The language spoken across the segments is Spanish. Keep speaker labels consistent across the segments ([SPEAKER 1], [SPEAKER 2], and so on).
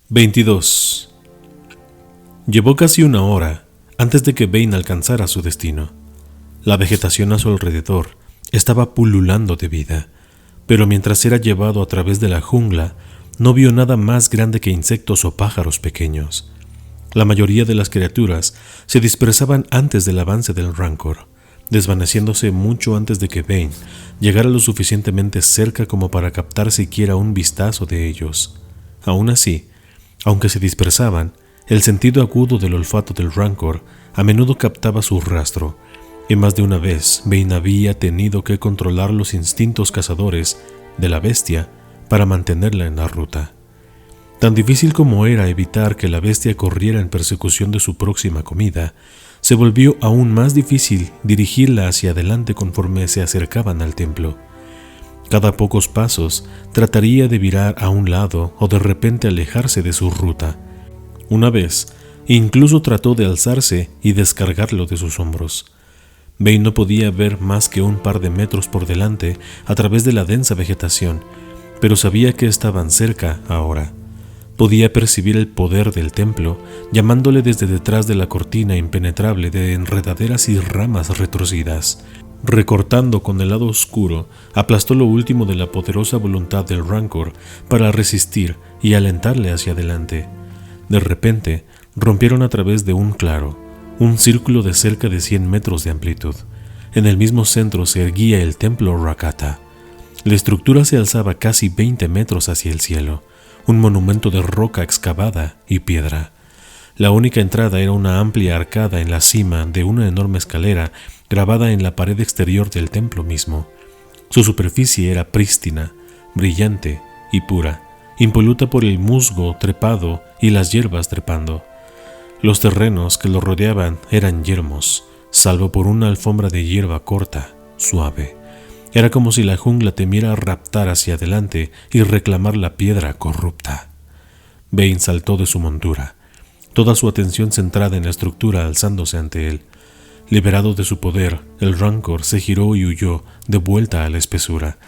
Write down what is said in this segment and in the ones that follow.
[SPEAKER 1] 22. Llevó casi una hora antes de que Bane alcanzara su destino. La vegetación a su alrededor estaba pululando de vida, pero mientras era llevado a través de la jungla, no vio nada más grande que insectos o pájaros pequeños. La mayoría de las criaturas se dispersaban antes del avance del Rancor, desvaneciéndose mucho antes de que Bane llegara lo suficientemente cerca como para captar siquiera un vistazo de ellos. Aún así, aunque se dispersaban, el sentido agudo del olfato del Rancor a menudo captaba su rastro, y más de una vez Bane había tenido que controlar los instintos cazadores de la bestia para mantenerla en la ruta. Tan difícil como era evitar que la bestia corriera en persecución de su próxima comida, se volvió aún más difícil dirigirla hacia adelante conforme se acercaban al templo. Cada pocos pasos trataría de virar a un lado o de repente alejarse de su ruta. Una vez, incluso trató de alzarse y descargarlo de sus hombros. Bane no podía ver más que un par de metros por delante a través de la densa vegetación, pero sabía que estaban cerca ahora. Podía percibir el poder del templo, llamándole desde detrás de la cortina impenetrable de enredaderas y ramas retorcidas. Recortando con el lado oscuro, aplastó lo último de la poderosa voluntad del Rancor para resistir y alentarle hacia adelante. De repente, rompieron a través de un claro, un círculo de cerca de 100 metros de amplitud. En el mismo centro se erguía el templo Rakata. La estructura se alzaba casi 20 metros hacia el cielo, un monumento de roca excavada y piedra. La única entrada era una amplia arcada en la cima de una enorme escalera grabada en la pared exterior del templo mismo. Su superficie era prístina, brillante y pura, impoluta por el musgo trepado y las hierbas trepando. Los terrenos que lo rodeaban eran yermos, salvo por una alfombra de hierba corta, suave. Era como si la jungla temiera raptar hacia adelante y reclamar la piedra corrupta. Bane saltó de su montura, toda su atención centrada en la estructura alzándose ante él. Liberado de su poder, el Rancor se giró y huyó de vuelta a la espesura.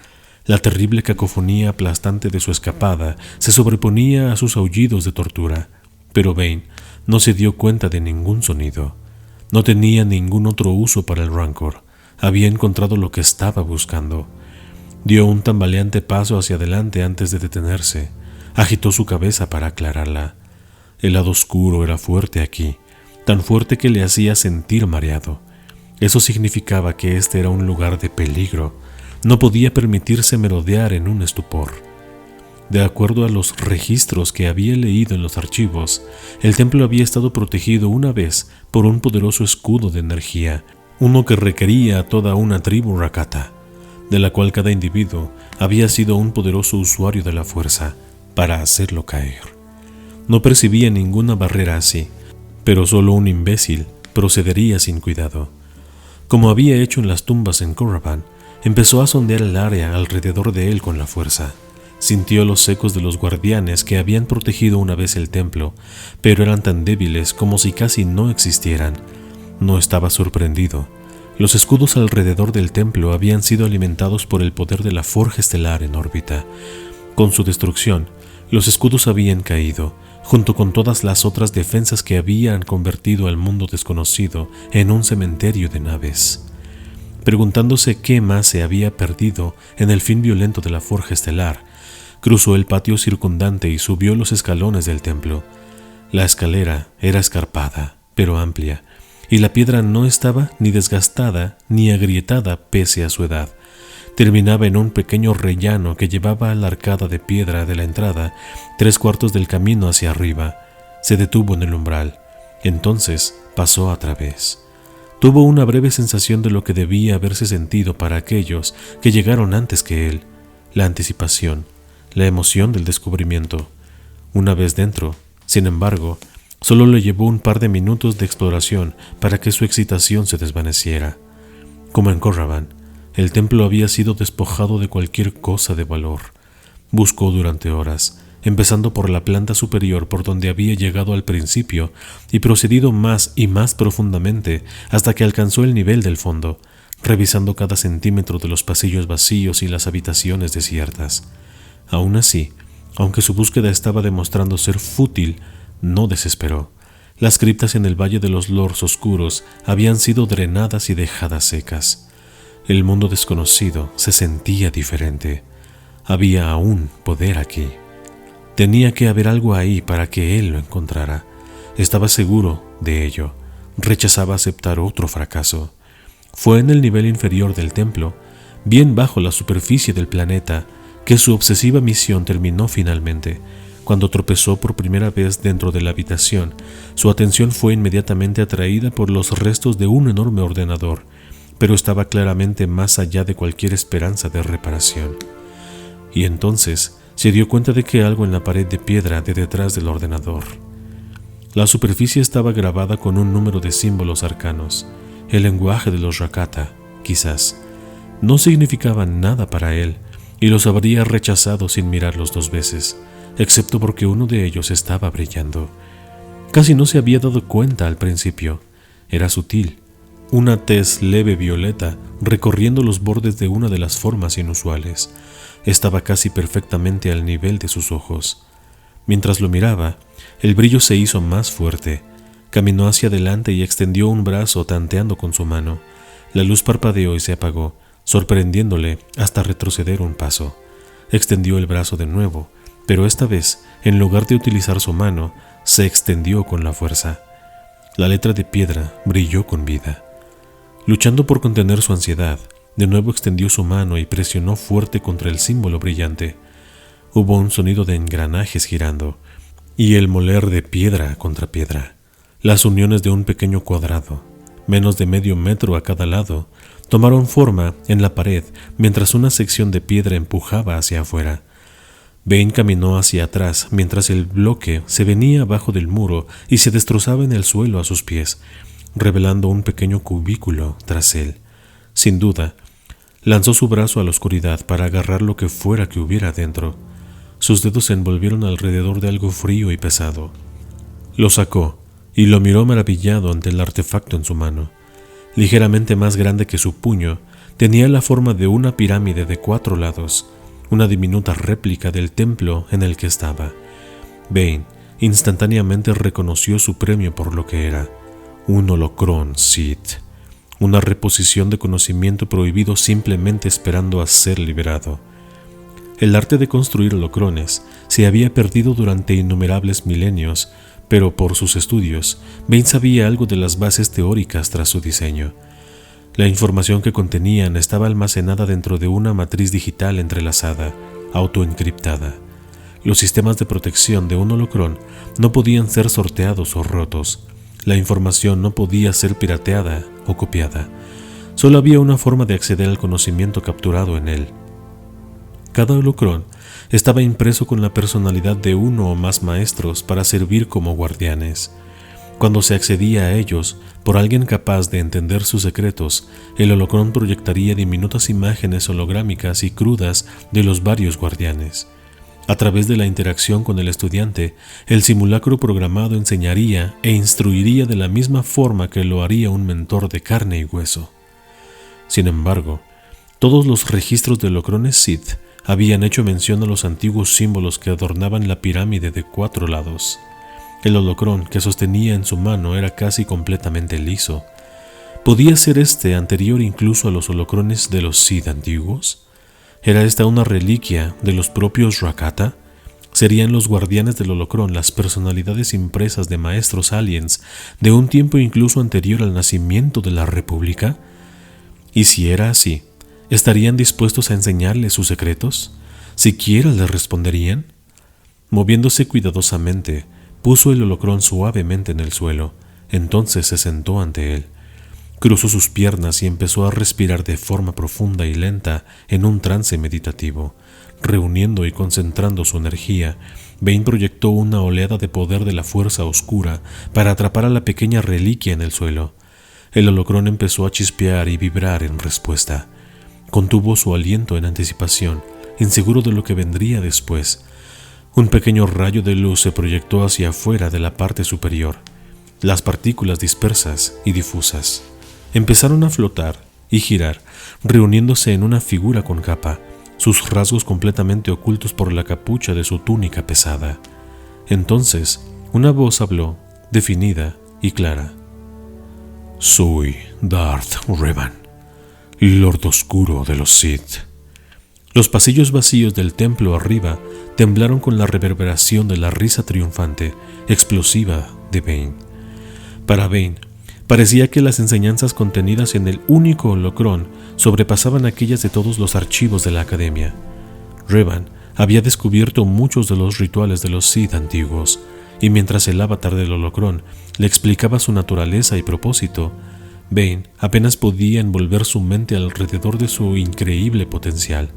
[SPEAKER 1] La terrible cacofonía aplastante de su escapada se sobreponía a sus aullidos de tortura, pero Bane no se dio cuenta de ningún sonido. No tenía ningún otro uso para el Rancor. Había encontrado lo que estaba buscando. Dio un tambaleante paso hacia adelante antes de detenerse. Agitó su cabeza para aclararla. El lado oscuro era fuerte aquí, tan fuerte que le hacía sentir mareado. Eso significaba que este era un lugar de peligro. No podía permitirse merodear en un estupor. De acuerdo a los registros que había leído en los archivos, el templo había estado protegido una vez por un poderoso escudo de energía, uno que requería a toda una tribu Rakata, de la cual cada individuo había sido un poderoso usuario de la fuerza para hacerlo caer. No percibía ninguna barrera así, pero solo un imbécil procedería sin cuidado. Como había hecho en las tumbas en Khorraban, empezó a sondear el área alrededor de él con la fuerza. Sintió los ecos de los guardianes que habían protegido una vez el templo, pero eran tan débiles como si casi no existieran. No estaba sorprendido. Los escudos alrededor del templo habían sido alimentados por el poder de la forja estelar en órbita. Con su destrucción, los escudos habían caído, junto con todas las otras defensas que habían convertido al mundo desconocido en un cementerio de naves. Preguntándose qué más se había perdido en el fin violento de la forja estelar, cruzó el patio circundante y subió los escalones del templo. La escalera era escarpada, pero amplia, y la piedra no estaba ni desgastada ni agrietada pese a su edad. Terminaba en un pequeño rellano que llevaba a la arcada de piedra de la entrada 3/4 del camino hacia arriba. Se detuvo en el umbral. Entonces pasó a través. Tuvo una breve sensación de lo que debía haberse sentido para aquellos que llegaron antes que él: la anticipación, la emoción del descubrimiento. Una vez dentro, sin embargo, solo le llevó un par de minutos de exploración para que su excitación se desvaneciera. Como en Khorraban, el templo había sido despojado de cualquier cosa de valor. Buscó durante horas, empezando por la planta superior por donde había llegado al principio y procedido más y más profundamente hasta que alcanzó el nivel del fondo, revisando cada centímetro de los pasillos vacíos y las habitaciones desiertas. Aún así, Aunque su búsqueda estaba demostrando ser fútil, no desesperó. Las criptas en el Valle de los Lords Oscuros habían sido drenadas y dejadas secas. El mundo desconocido se sentía diferente. Había aún poder aquí. Tenía que haber algo ahí para que él lo encontrara. Estaba seguro de ello. Rechazaba aceptar otro fracaso. Fue en el nivel inferior del templo, bien bajo la superficie del planeta, que su obsesiva misión terminó finalmente. Cuando tropezó por primera vez dentro de la habitación, su atención fue inmediatamente atraída por los restos de un enorme ordenador, pero estaba claramente más allá de cualquier esperanza de reparación. Y entonces se dio cuenta de que algo en la pared de piedra de detrás del ordenador. La superficie estaba grabada con un número de símbolos arcanos. El lenguaje de los Rakata, quizás, no significaban nada para él, y los habría rechazado sin mirarlos 2 veces, excepto porque uno de ellos estaba brillando. Casi no se había dado cuenta al principio. Era sutil, una tez leve violeta recorriendo los bordes de una de las formas inusuales. Estaba casi perfectamente al nivel de sus ojos. Mientras lo miraba, el brillo se hizo más fuerte. Caminó hacia adelante y extendió un brazo tanteando con su mano. La luz parpadeó y se apagó, sorprendiéndole hasta retroceder un paso. Extendió el brazo de nuevo, pero esta vez, en lugar de utilizar su mano, se extendió con la fuerza. La letra de piedra brilló con vida. Luchando por contener su ansiedad, de nuevo extendió su mano y presionó fuerte contra el símbolo brillante. Hubo un sonido de engranajes girando, y el moler de piedra contra piedra. Las uniones de un pequeño cuadrado, menos de medio metro a cada lado, tomaron forma en la pared mientras una sección de piedra empujaba hacia afuera. Bane caminó hacia atrás mientras el bloque se venía abajo del muro y se destrozaba en el suelo a sus pies, revelando un pequeño cubículo tras él. Sin duda, lanzó su brazo a la oscuridad para agarrar lo que fuera que hubiera dentro. Sus dedos se envolvieron alrededor de algo frío y pesado. Lo sacó y lo miró maravillado ante el artefacto en su mano. Ligeramente más grande que su puño, tenía la forma de una pirámide de 4 lados, una diminuta réplica del templo en el que estaba. Bane instantáneamente reconoció su premio por lo que era: un holocrón Sith, una reposición de conocimiento prohibido simplemente esperando a ser liberado. El arte de construir holocrones se había perdido durante innumerables milenios, pero por sus estudios, Bane sabía algo de las bases teóricas tras su diseño. La información que contenían estaba almacenada dentro de una matriz digital entrelazada, autoencriptada. Los sistemas de protección de un holocrón no podían ser sorteados o rotos. La información no podía ser pirateada o copiada. Solo había una forma de acceder al conocimiento capturado en él. Cada holocrón estaba impreso con la personalidad de uno o más maestros para servir como guardianes. Cuando se accedía a ellos por alguien capaz de entender sus secretos, el holocrón proyectaría diminutas imágenes holográmicas y crudas de los varios guardianes. A través de la interacción con el estudiante, el simulacro programado enseñaría e instruiría de la misma forma que lo haría un mentor de carne y hueso. Sin embargo, todos los registros de holocrones Sith habían hecho mención a los antiguos símbolos que adornaban la pirámide de 4 lados. El holocrón que sostenía en su mano era casi completamente liso. ¿Podía ser este anterior incluso a los holocrones de los Sith antiguos? ¿Era esta una reliquia de los propios Rakata? ¿Serían los guardianes del holocrón las personalidades impresas de maestros aliens de un tiempo incluso anterior al nacimiento de la República? Y si era así, ¿estarían dispuestos a enseñarle sus secretos? ¿Siquiera les responderían? Moviéndose cuidadosamente, puso el holocrón suavemente en el suelo. Entonces se sentó ante él. Cruzó sus piernas y empezó a respirar de forma profunda y lenta en un trance meditativo. Reuniendo y concentrando su energía, Bane proyectó una oleada de poder de la fuerza oscura para atrapar a la pequeña reliquia en el suelo. El holocrón empezó a chispear y vibrar en respuesta. Contuvo su aliento en anticipación, inseguro de lo que vendría después. Un pequeño rayo de luz se proyectó hacia afuera de la parte superior. Las partículas dispersas y difusas empezaron a flotar y girar, reuniéndose en una figura con capa. sus rasgos completamente ocultos por la capucha de su túnica pesada. Entonces, una voz habló, definida y clara. «Soy Darth Revan, Lord Oscuro de los Sith». Los pasillos vacíos del templo arriba temblaron con la reverberación de la risa triunfante, explosiva de Bane. Para Bane, parecía que las enseñanzas contenidas en el único holocrón sobrepasaban aquellas de todos los archivos de la academia. Revan había descubierto muchos de los rituales de los Sith antiguos, y mientras el avatar del holocrón le explicaba su naturaleza y propósito, Bane apenas podía envolver su mente alrededor de su increíble potencial.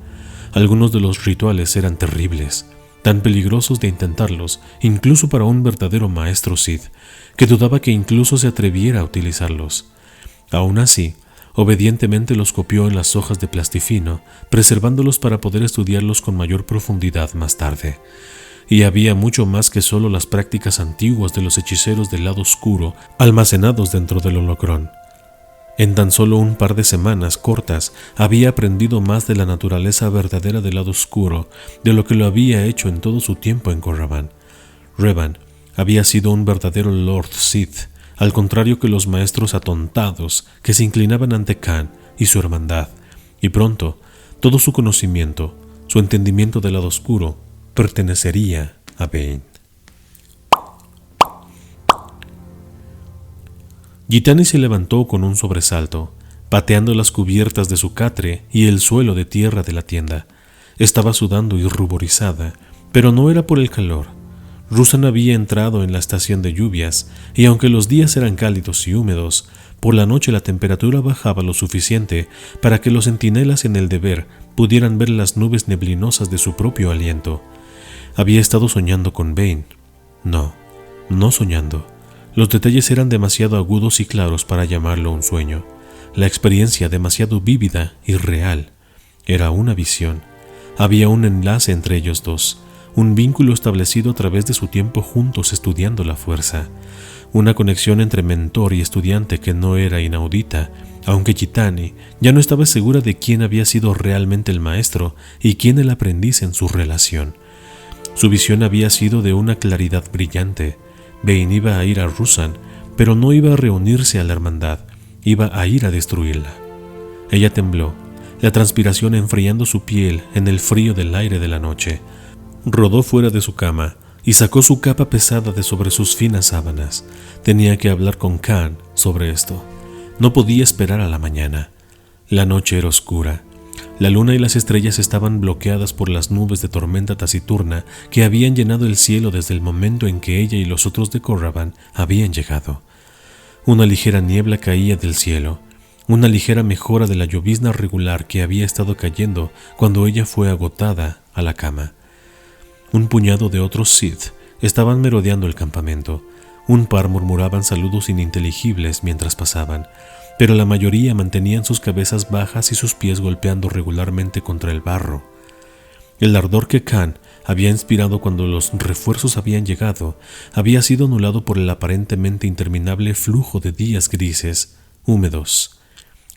[SPEAKER 1] Algunos de los rituales eran terribles, tan peligrosos de intentarlos, incluso para un verdadero maestro Sith, que dudaba que incluso se atreviera a utilizarlos. Aún así, obedientemente los copió en las hojas de plastifino, preservándolos para poder estudiarlos con mayor profundidad más tarde. Y había mucho más que solo las prácticas antiguas de los hechiceros del lado oscuro almacenados dentro del holocrón. En tan solo un par de semanas cortas había aprendido más de la naturaleza verdadera del lado oscuro de lo que lo había hecho en todo su tiempo en Korraban. Revan había sido un verdadero Lord Sith, al contrario que los maestros atontados que se inclinaban ante Khan y su hermandad, y pronto todo su conocimiento, su entendimiento del lado oscuro, pertenecería a Bane. Gitani se levantó con un sobresalto, pateando las cubiertas de su catre y el suelo de tierra de la tienda. Estaba sudando y ruborizada, pero no era por el calor. Rusan había entrado en la estación de lluvias, y aunque los días eran cálidos y húmedos, por la noche la temperatura bajaba lo suficiente para que los centinelas en el deber pudieran ver las nubes neblinosas de su propio aliento. Había estado soñando con Bane. No soñando. Los detalles eran demasiado agudos y claros para llamarlo un sueño. La experiencia demasiado vívida y real. Era una visión. Había un enlace entre ellos dos, un vínculo establecido a través de su tiempo juntos estudiando la fuerza. Una conexión entre mentor y estudiante que no era inaudita, aunque Gitani ya no estaba segura de quién había sido realmente el maestro y quién el aprendiz en su relación. Su visión había sido de una claridad brillante. Bane iba a ir a Rusan, pero no iba a reunirse a la hermandad, iba a ir a destruirla. Ella tembló, la transpiración enfriando su piel en el frío del aire de la noche. Rodó fuera de su cama y sacó su capa pesada de sobre sus finas sábanas. Tenía que hablar con Khan sobre esto. No podía esperar a la mañana. La noche era oscura. La luna y las estrellas estaban bloqueadas por las nubes de tormenta taciturna que habían llenado el cielo desde el momento en que ella y los otros de Korraban habían llegado. Una ligera niebla caía del cielo, una ligera mejora de la llovizna regular que había estado cayendo cuando ella fue agotada a la cama. Un puñado de otros Sith estaban merodeando el campamento. Un par murmuraban saludos ininteligibles mientras pasaban, pero la mayoría mantenían sus cabezas bajas y sus pies golpeando regularmente contra el barro. El ardor que Khan había inspirado cuando los refuerzos habían llegado había sido anulado por el aparentemente interminable flujo de días grises, húmedos.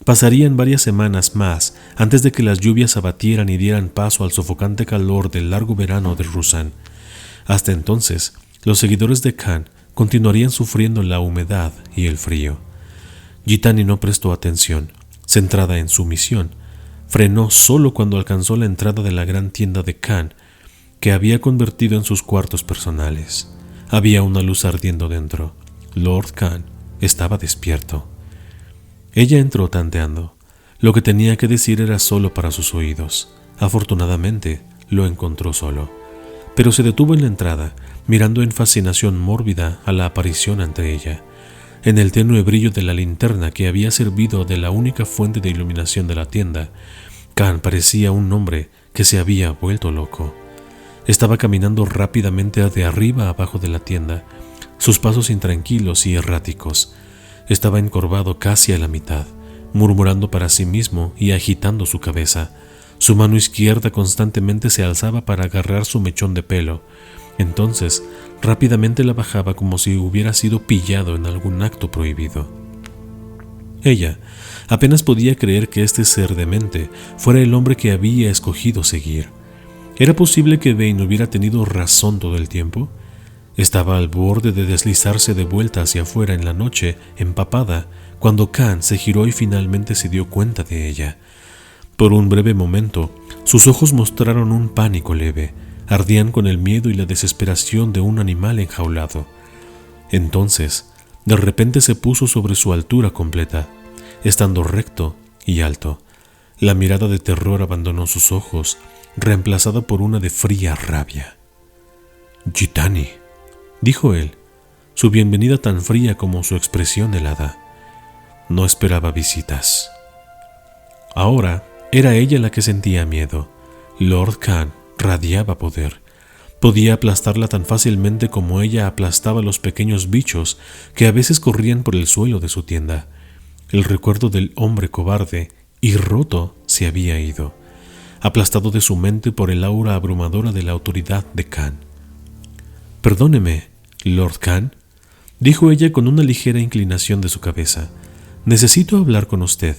[SPEAKER 1] Pasarían varias semanas más antes de que las lluvias abatieran y dieran paso al sofocante calor del largo verano de Rusan. Hasta entonces, los seguidores de Khan continuarían sufriendo la humedad y el frío. Gitani no prestó atención, centrada en su misión. Frenó solo cuando alcanzó la entrada de la gran tienda de Khan, que había convertido en sus cuartos personales. Había una luz ardiendo dentro. Lord Khan estaba despierto. Ella entró tanteando. Lo que tenía que decir era solo para sus oídos. Afortunadamente, lo encontró solo. Pero se detuvo en la entrada, mirando en fascinación mórbida a la aparición ante ella. En el tenue brillo de la linterna que había servido de la única fuente de iluminación de la tienda, Khan parecía un hombre que se había vuelto loco. Estaba caminando rápidamente de arriba a abajo de la tienda, sus pasos intranquilos y erráticos. Estaba encorvado casi a la mitad, murmurando para sí mismo y agitando su cabeza. Su mano izquierda constantemente se alzaba para agarrar su mechón de pelo. Entonces, rápidamente la bajaba como si hubiera sido pillado en algún acto prohibido. Ella apenas podía creer que este ser demente fuera el hombre que había escogido seguir. ¿Era posible que Vane hubiera tenido razón todo el tiempo? Estaba al borde de deslizarse de vuelta hacia afuera en la noche, empapada, cuando Khan se giró y finalmente se dio cuenta de ella. Por un breve momento, sus ojos mostraron un pánico leve, ardían con el miedo y la desesperación de un animal enjaulado. Entonces, de repente se puso sobre su altura completa, estando recto y alto. La mirada de terror abandonó sus ojos, reemplazada por una de fría rabia. «Gitani», dijo él, su bienvenida tan fría como su expresión helada. No esperaba visitas. Ahora era ella la que sentía miedo. Lord Khan radiaba poder. Podía aplastarla tan fácilmente como ella aplastaba los pequeños bichos que a veces corrían por el suelo de su tienda. El recuerdo del hombre cobarde y roto se había ido, aplastado de su mente por el aura abrumadora de la autoridad de Khan. «Perdóneme, Lord Khan», dijo ella con una ligera inclinación de su cabeza. «Necesito hablar con usted».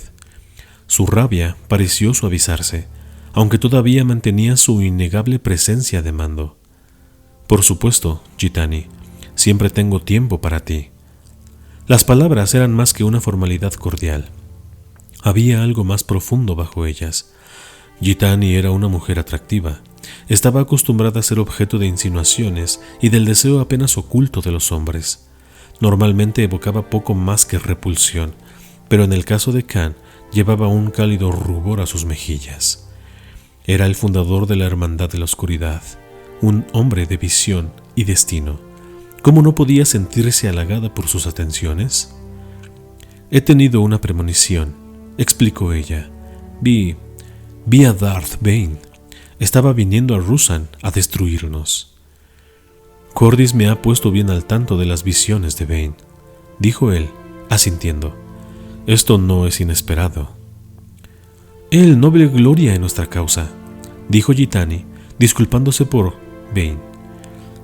[SPEAKER 1] Su rabia pareció suavizarse, aunque todavía mantenía su innegable presencia de mando. «Por supuesto, Gitani, siempre tengo tiempo para ti». Las palabras eran más que una formalidad cordial. Había algo más profundo bajo ellas. Gitani era una mujer atractiva. Estaba acostumbrada a ser objeto de insinuaciones y del deseo apenas oculto de los hombres. Normalmente evocaba poco más que repulsión, pero en el caso de Khan llevaba un cálido rubor a sus mejillas. Era el fundador de la Hermandad de la Oscuridad, un hombre de visión y destino. ¿Cómo no podía sentirse halagada por sus atenciones? «He tenido una premonición», explicó ella. Vi a Darth Bane. Estaba viniendo a Ruusan a destruirnos». «Cordis me ha puesto bien al tanto de las visiones de Bane», dijo él, asintiendo. «Esto no es inesperado». «Él no ve gloria en nuestra causa», dijo Gitani, disculpándose por Bane.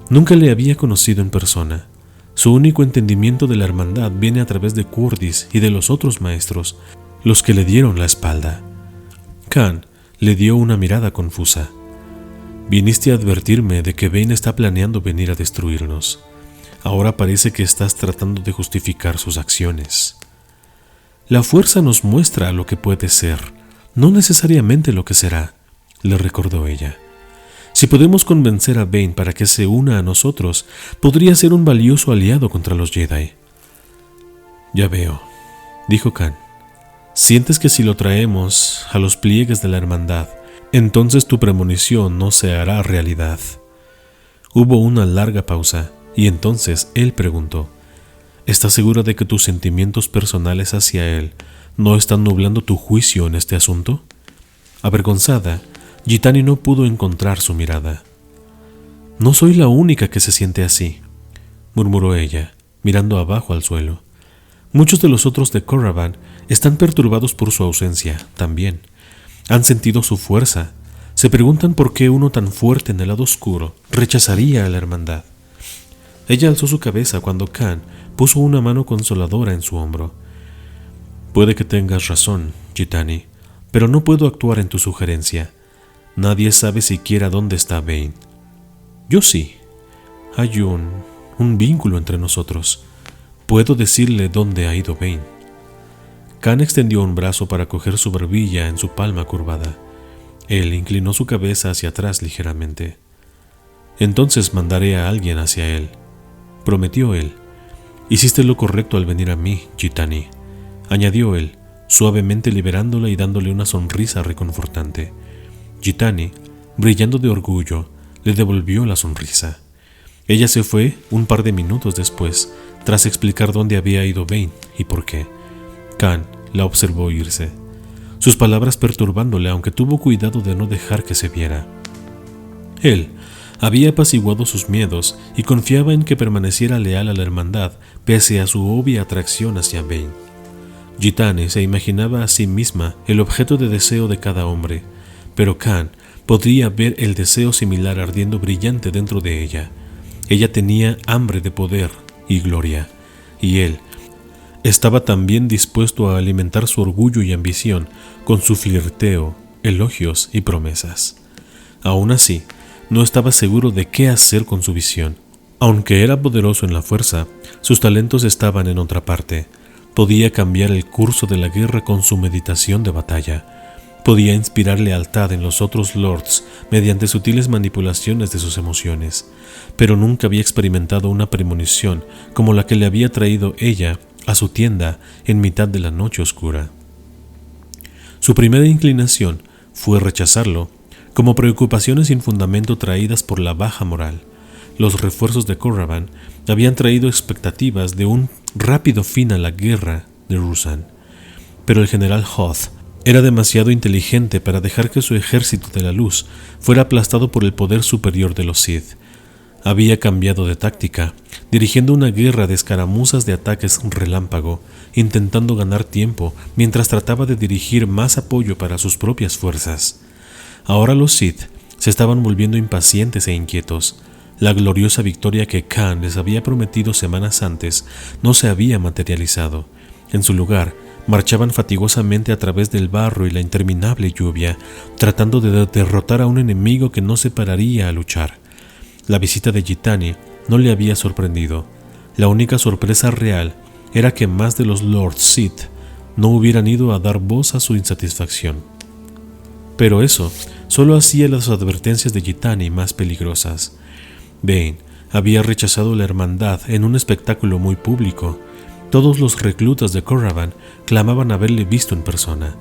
[SPEAKER 1] Nunca le había conocido en persona. Su único entendimiento de la hermandad viene a través de Cordis y de los otros maestros, los que le dieron la espalda. Khan le dio una mirada confusa. «Viniste a advertirme de que Bane está planeando venir a destruirnos. Ahora parece que estás tratando de justificar sus acciones». «La fuerza nos muestra lo que puede ser, no necesariamente lo que será», le recordó ella. «Si podemos convencer a Bane para que se una a nosotros, podría ser un valioso aliado contra los Jedi». «Ya veo», dijo Khan. «Sientes que si lo traemos a los pliegues de la hermandad, entonces tu premonición no se hará realidad». Hubo una larga pausa, y entonces él preguntó: «¿Estás segura de que tus sentimientos personales hacia él no están nublando tu juicio en este asunto?» Avergonzada, Gitani no pudo encontrar su mirada. «No soy la única que se siente así», murmuró ella, mirando abajo al suelo. «Muchos de los otros de Korraban están perturbados por su ausencia también. Han sentido su fuerza. Se preguntan por qué uno tan fuerte en el lado oscuro rechazaría a la hermandad». Ella alzó su cabeza cuando Khan puso una mano consoladora en su hombro. «Puede que tengas razón, Gitani, pero no puedo actuar en tu sugerencia. Nadie sabe siquiera dónde está Bane. Yo sí. Hay un vínculo entre nosotros. Puedo decirle dónde ha ido Bane». Khan extendió un brazo para coger su barbilla en su palma curvada. Él inclinó su cabeza hacia atrás ligeramente. «Entonces mandaré a alguien hacia él», prometió él. «Hiciste lo correcto al venir a mí, Gitani», añadió él, suavemente liberándola y dándole una sonrisa reconfortante. Gitani, brillando de orgullo, le devolvió la sonrisa. Ella se fue un par de minutos después, tras explicar dónde había ido Bane y por qué. Khan la observó irse, sus palabras perturbándole, aunque tuvo cuidado de no dejar que se viera. Él había apaciguado sus miedos y confiaba en que permaneciera leal a la hermandad pese a su obvia atracción hacia Bane. Gitani se imaginaba a sí misma el objeto de deseo de cada hombre, pero Khan podría ver el deseo similar ardiendo brillante dentro de ella. Ella tenía hambre de poder y gloria, y él estaba también dispuesto a alimentar su orgullo y ambición con su flirteo, elogios y promesas. Aún así, no estaba seguro de qué hacer con su visión. Aunque era poderoso en la fuerza, sus talentos estaban en otra parte. Podía cambiar el curso de la guerra con su meditación de batalla. Podía inspirar lealtad en los otros lords mediante sutiles manipulaciones de sus emociones, pero nunca había experimentado una premonición como la que le había traído ella a su tienda en mitad de la noche oscura. Su primera inclinación fue rechazarlo, como preocupaciones sin fundamento traídas por la baja moral. Los refuerzos de Khorraban habían traído expectativas de un rápido fin a la guerra de Ruusan, pero el general Hoth era demasiado inteligente para dejar que su ejército de la luz fuera aplastado por el poder superior de los Sith. Había cambiado de táctica, dirigiendo una guerra de escaramuzas de ataques relámpago, intentando ganar tiempo mientras trataba de dirigir más apoyo para sus propias fuerzas. Ahora los Sith se estaban volviendo impacientes e inquietos. La gloriosa victoria que Khan les había prometido semanas antes no se había materializado. En su lugar, marchaban fatigosamente a través del barro y la interminable lluvia, tratando de derrotar a un enemigo que no se pararía a luchar. La visita de Yitani no le había sorprendido. La única sorpresa real era que más de los Lords Sith no hubieran ido a dar voz a su insatisfacción. Pero eso solo hacía las advertencias de Yitani más peligrosas. Bane había rechazado la hermandad en un espectáculo muy público. Todos los reclutas de Khorraban clamaban haberle visto en persona.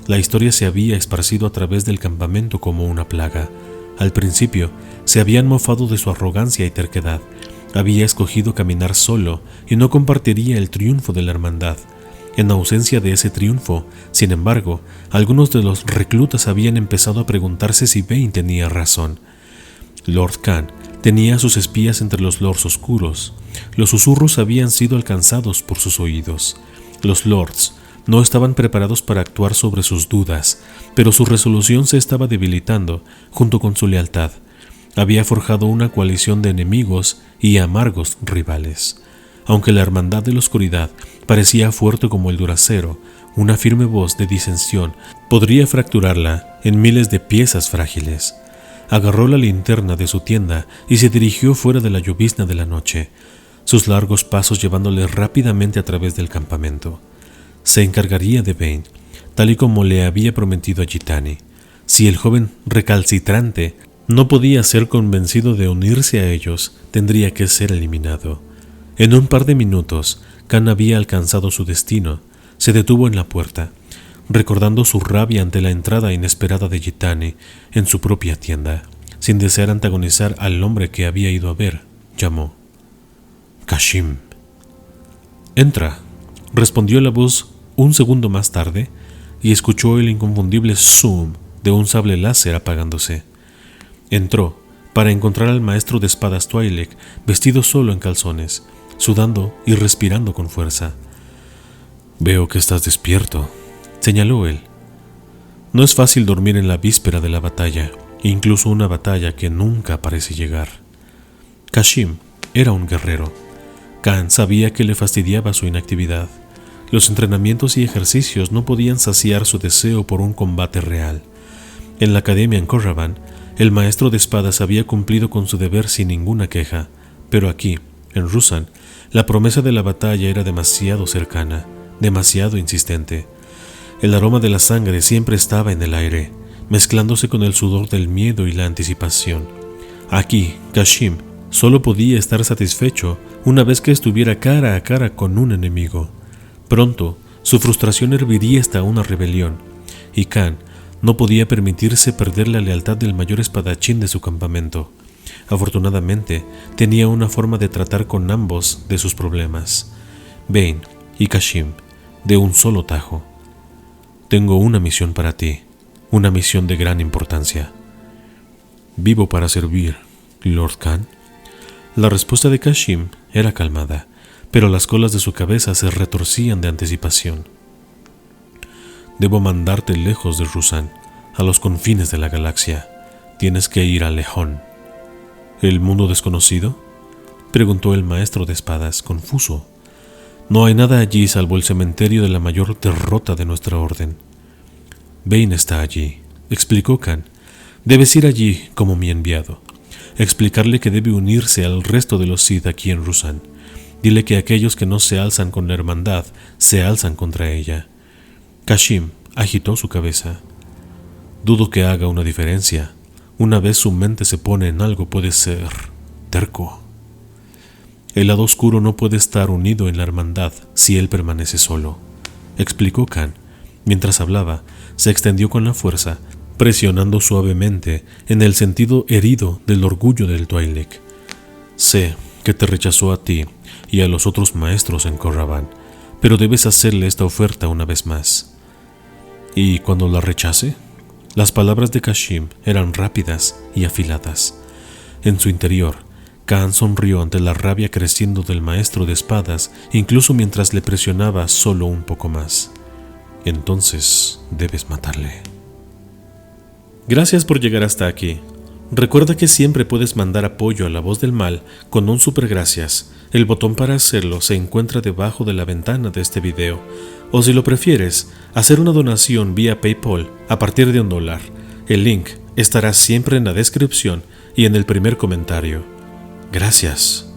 [SPEAKER 1] La historia se había esparcido a través del campamento como una plaga. Al principio, se habían mofado de su arrogancia y terquedad. Había escogido caminar solo y no compartiría el triunfo de la hermandad. En ausencia de ese triunfo, sin embargo, algunos de los reclutas habían empezado a preguntarse si Bane tenía razón. Lord Khan tenía a sus espías entre los lords oscuros. Los susurros habían sido alcanzados por sus oídos. Los lords no estaban preparados para actuar sobre sus dudas, pero su resolución se estaba debilitando junto con su lealtad. Había forjado una coalición de enemigos y amargos rivales. Aunque la hermandad de la oscuridad parecía fuerte como el duracero, una firme voz de disensión podría fracturarla en miles de piezas frágiles. Agarró la linterna de su tienda y se dirigió fuera de la llovizna de la noche, sus largos pasos llevándole rápidamente a través del campamento. Se encargaría de Bane, tal y como le había prometido a Yitani. Si el joven recalcitrante no podía ser convencido de unirse a ellos, tendría que ser eliminado. En un par de minutos, Khan había alcanzado su destino. Se detuvo en la puerta, recordando su rabia ante la entrada inesperada de Yitani en su propia tienda. Sin desear antagonizar al hombre que había ido a ver, llamó: «Kashim». «Entra», respondió la voz un segundo más tarde, y escuchó el inconfundible zoom de un sable láser apagándose. Entró para encontrar al maestro de espadas Twi'lek vestido solo en calzones, sudando y respirando con fuerza. «Veo que estás despierto», señaló él. «No es fácil dormir en la víspera de la batalla, incluso una batalla que nunca parece llegar». Kashim era un guerrero. Khan sabía que le fastidiaba su inactividad. Los entrenamientos y ejercicios no podían saciar su deseo por un combate real. En la academia en Khorraban, el maestro de espadas había cumplido con su deber sin ninguna queja, pero aquí, en Ruusan, la promesa de la batalla era demasiado cercana, demasiado insistente. El aroma de la sangre siempre estaba en el aire, mezclándose con el sudor del miedo y la anticipación. Aquí, Kashim solo podía estar satisfecho una vez que estuviera cara a cara con un enemigo. Pronto, su frustración herviría hasta una rebelión, y Khan no podía permitirse perder la lealtad del mayor espadachín de su campamento. Afortunadamente, tenía una forma de tratar con ambos de sus problemas, Bane y Kashim, de un solo tajo. «Tengo una misión para ti, una misión de gran importancia». «Vivo para servir, Lord Khan». La respuesta de Kashim era calmada, pero las colas de su cabeza se retorcían de anticipación. «Debo mandarte lejos de Ruusan, a los confines de la galaxia. Tienes que ir a Lehon». «¿El mundo desconocido?», preguntó el maestro de espadas, confuso. No hay nada allí salvo el cementerio de la mayor derrota de nuestra orden. Bane está allí, explicó Khan. Debes ir allí como mi enviado. Explicarle que debe unirse al resto de los Sith aquí en Ruusan. Dile que aquellos que no se alzan con la hermandad se alzan contra ella. Kashim agitó su cabeza. Dudo que haga una diferencia. Una vez su mente se pone en algo puede ser terco. El lado oscuro no puede estar unido en la hermandad si él permanece solo, explicó Khan. Mientras hablaba, se extendió con la fuerza, presionando suavemente en el sentido herido del orgullo del Twi'lek. Sé que te rechazó a ti y a los otros maestros en Korraban, pero debes hacerle esta oferta una vez más. ¿Y cuando la rechace? Las palabras de Kashim eran rápidas y afiladas. En su interior, Khan sonrió ante la rabia creciendo del maestro de espadas, incluso mientras le presionaba solo un poco más. Entonces debes matarle. Gracias por llegar hasta aquí. Recuerda que siempre puedes mandar apoyo a La Voz del Mal con un super gracias. El botón para hacerlo se encuentra debajo de la ventana de este video. O si lo prefieres, hacer una donación vía PayPal a partir de $1. El link estará siempre en la descripción y en el primer comentario. Gracias.